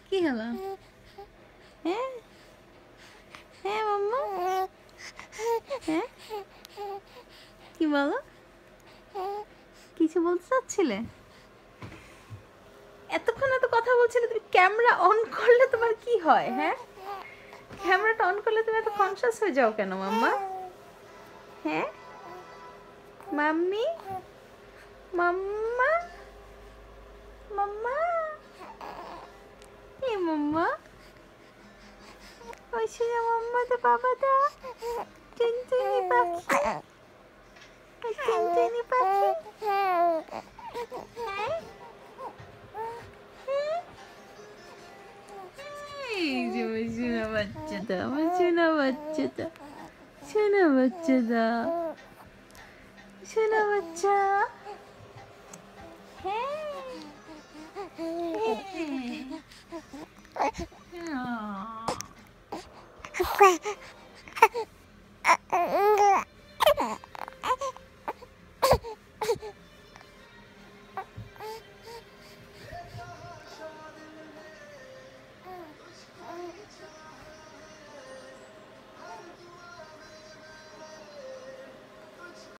কি হলো? হ্যাঁ হ্যাঁ মাম্মা, হ্যাঁ কি বলো? কিছু বলতে চাচ্ছিলে? এতক্ষণ এত কথা বলছিলে, তুমি ক্যামেরা অন করলে তোমার কি হয়? হ্যাঁ, ক্যামেরাটা অন করলে তুমি এত কনসিয়াস হয়ে যাও কেন মাম্মা? হ্যাঁ মাম্মি, মাম্মা, মাম্মা, এ মাম্মা, ওই সোজা মাম্মা তো বাবাটা টুনটুনি পাখি, ওই টুনটুনি পাখি। হ্যাঁ এই যে আমার সোনা বাচ্চাটা, আমার সোনা বাচ্চাটা, সোনা বাচ্চাটা, সোনা বাচ্চা। হ্যাঁ